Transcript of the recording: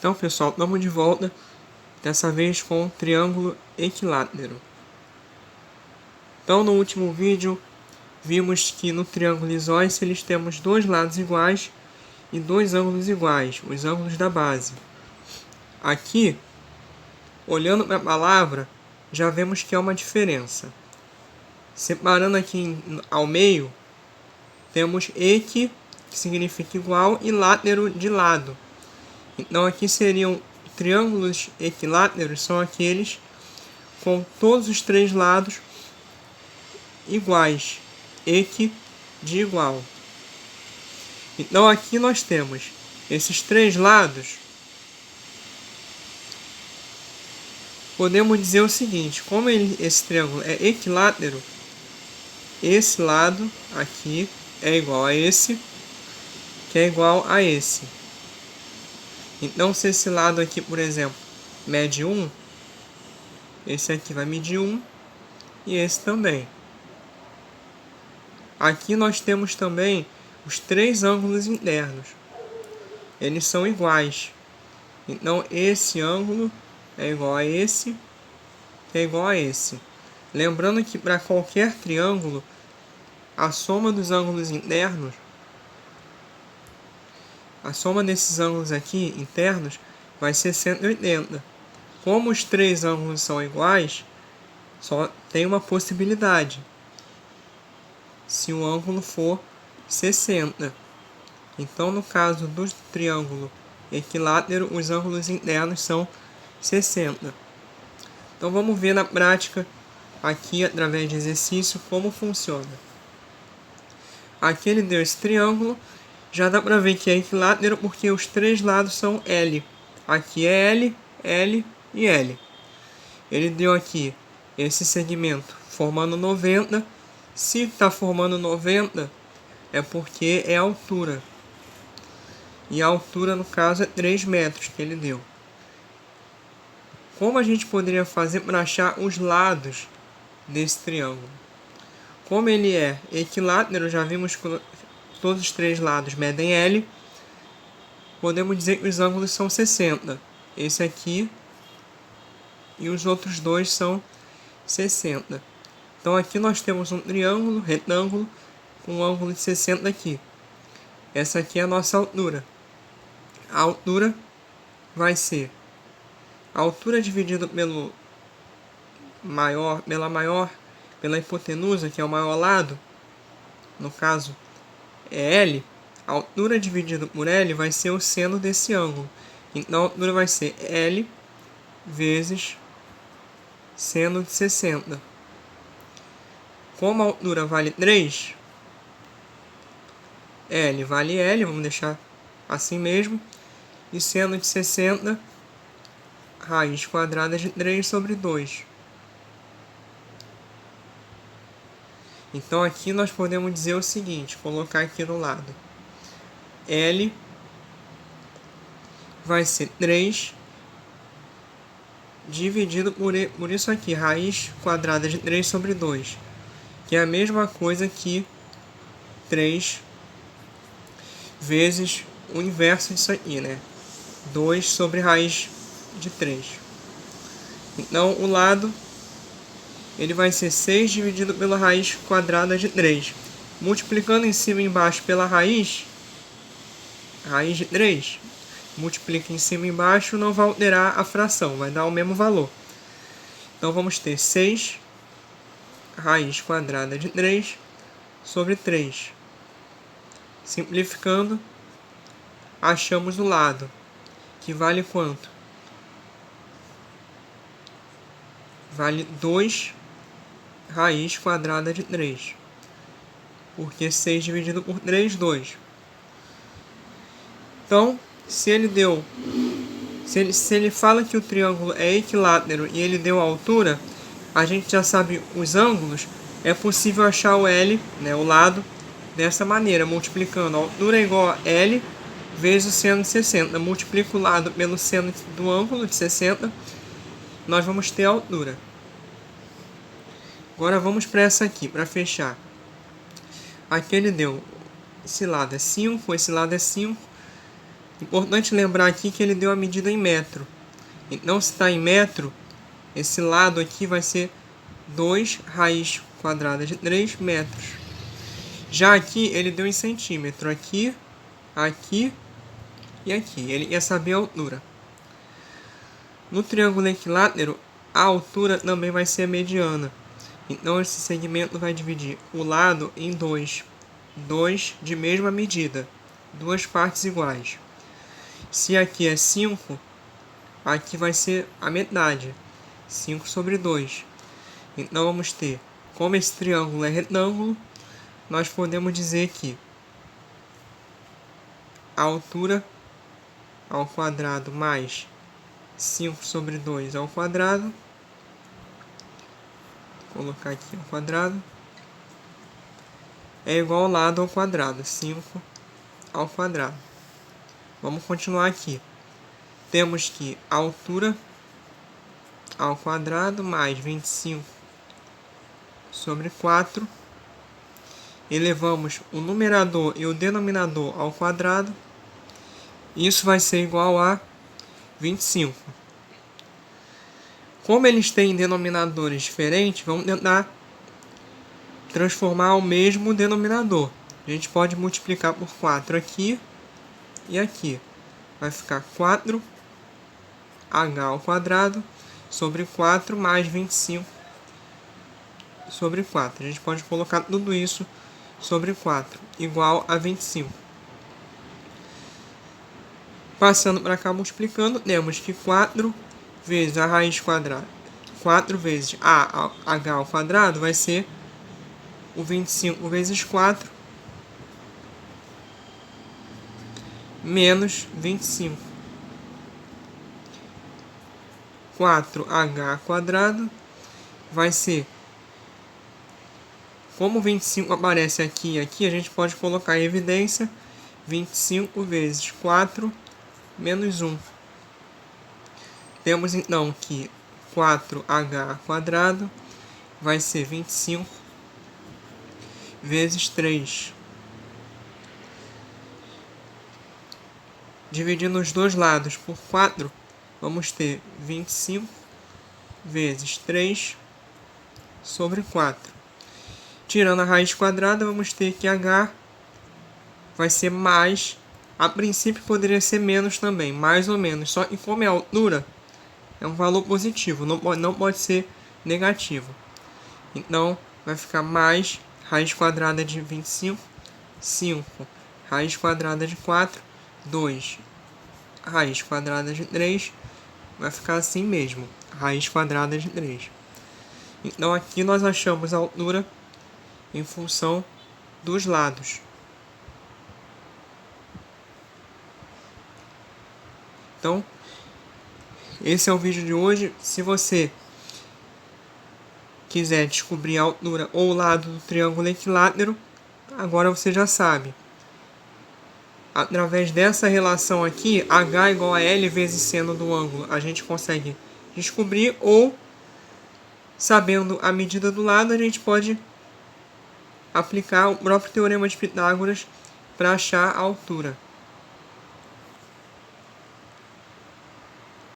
Então, pessoal, estamos de volta, dessa vez com um triângulo equilátero. Então, no último vídeo, vimos que no triângulo isósceles temos dois lados iguais e dois ângulos iguais, os ângulos da base. Aqui, olhando para a palavra, já vemos que há uma diferença. Separando aqui ao meio, temos equi, que significa igual, e látero, de lado. Então aqui seriam triângulos equiláteros, são aqueles com todos os três lados iguais, equi, de igual. Então aqui nós temos esses três lados. Podemos dizer o seguinte: como esse triângulo é equilátero, esse lado aqui é igual a esse, que é igual a esse. Então, se esse lado aqui, por exemplo, mede 1, esse aqui vai medir 1 e esse também. Aqui nós temos também os três ângulos internos. Eles são iguais. Então, esse ângulo é igual a esse, que é igual a esse. Lembrando que para qualquer triângulo, a soma dos ângulos internos, a soma desses ângulos aqui, internos, vai ser 180. Como os três ângulos são iguais, só tem uma possibilidade. Se o ângulo for 60. Então, no caso do triângulo equilátero, os ângulos internos são 60. Então, vamos ver na prática, aqui através de exercício, como funciona. Aqui ele deu esse triângulo. Já dá para ver que é equilátero porque os três lados são L. Aqui é L, L e L. Ele deu aqui esse segmento formando 90. Se está formando 90, é porque é a altura. E a altura, no caso, é 3 metros que ele deu. Como a gente poderia fazer para achar os lados desse triângulo? Como ele é equilátero, já vimos que todos os três lados medem L, podemos dizer que os ângulos são 60. Esse aqui e os outros dois são 60. Então aqui nós temos um triângulo retângulo com um ângulo de 60 aqui. Essa aqui é a nossa altura. A altura vai ser a altura dividida pela hipotenusa, que é o maior lado, no caso é L. A altura dividida por L vai ser o seno desse ângulo. Então a altura vai ser L vezes seno de 60. Como a altura vale 3, L vale L, vamos deixar assim mesmo. E seno de 60, raiz quadrada de 3 sobre 2. Então aqui nós podemos dizer o seguinte, colocar aqui no lado. L vai ser 3 dividido por isso aqui, raiz quadrada de 3 sobre 2. Que é a mesma coisa que 3 vezes o inverso disso aqui, né? 2 sobre raiz de 3. Então, o lado ele vai ser 6 dividido pela raiz quadrada de 3. Multiplicando em cima e embaixo pela raiz de 3, multiplica em cima e embaixo, não vai alterar a fração, vai dar o mesmo valor. Então, vamos ter 6 raiz quadrada de 3 sobre 3. Simplificando, achamos o lado, que vale quanto? Vale 2 raiz quadrada de 3. Porque 6 dividido por 3, 2. Então, se ele fala que o triângulo é equilátero e ele deu a altura, a gente já sabe os ângulos, é possível achar o L, né, o lado, dessa maneira, multiplicando. A altura é igual a L vezes o seno de 60. Multiplica o lado pelo seno do ângulo de 60, nós vamos ter a altura. Agora vamos para essa aqui, para fechar. Aqui ele deu, esse lado é 5, esse lado é 5, Importante lembrar aqui que ele deu a medida em metro. Então, se está em metro, esse lado aqui vai ser 2 raiz quadrada de 3 metros. Já aqui, ele deu em centímetro. Aqui, aqui e aqui. Ele ia saber a altura. No triângulo equilátero, a altura também vai ser a mediana. Então, esse segmento vai dividir o lado em dois. Dois de mesma medida. Duas partes iguais. Se aqui é 5, aqui vai ser a metade. 5 sobre 2. Então, vamos ter, como esse triângulo é retângulo, nós podemos dizer que a altura ao quadrado mais 5 sobre 2 ao quadrado, vou colocar aqui ao quadrado, é igual ao lado ao quadrado, 5 ao quadrado. Vamos continuar aqui. Temos que a altura ao quadrado mais 25 sobre 4. Elevamos o numerador e o denominador ao quadrado. Isso vai ser igual a 25. Como eles têm denominadores diferentes, vamos tentar transformar o mesmo denominador. A gente pode multiplicar por 4 aqui e aqui. Vai ficar 4h ao quadrado sobre 4 mais 25 sobre 4. A gente pode colocar tudo isso sobre 4, igual a 25. Passando para cá, multiplicando, temos que 4 vezes a raiz quadrada, 4 vezes h ao quadrado vai ser o 25 vezes 4 menos 25. 4h quadrado vai ser, como 25 aparece aqui e aqui, a gente pode colocar em evidência 25 vezes 4 menos 1. Temos então que 4h quadrado vai ser 25 vezes 3. Dividindo os dois lados por 4, vamos ter 25 vezes 3 sobre 4. Tirando a raiz quadrada, vamos ter que h vai ser mais. A princípio poderia ser menos também, mais ou menos. Só que como é altura, é um valor positivo, não pode ser negativo. Então, vai ficar mais raiz quadrada de 25, 5. Raiz quadrada de 4, 2. Raiz quadrada de 3, vai ficar assim mesmo. Raiz quadrada de 3. Então, aqui nós achamos a altura em função dos lados. Então, esse é o vídeo de hoje. Se você quiser descobrir a altura ou o lado do triângulo equilátero, agora você já sabe. Através dessa relação aqui, h igual a L vezes seno do ângulo, a gente consegue descobrir, ou, sabendo a medida do lado, a gente pode aplicar o próprio teorema de Pitágoras para achar a altura.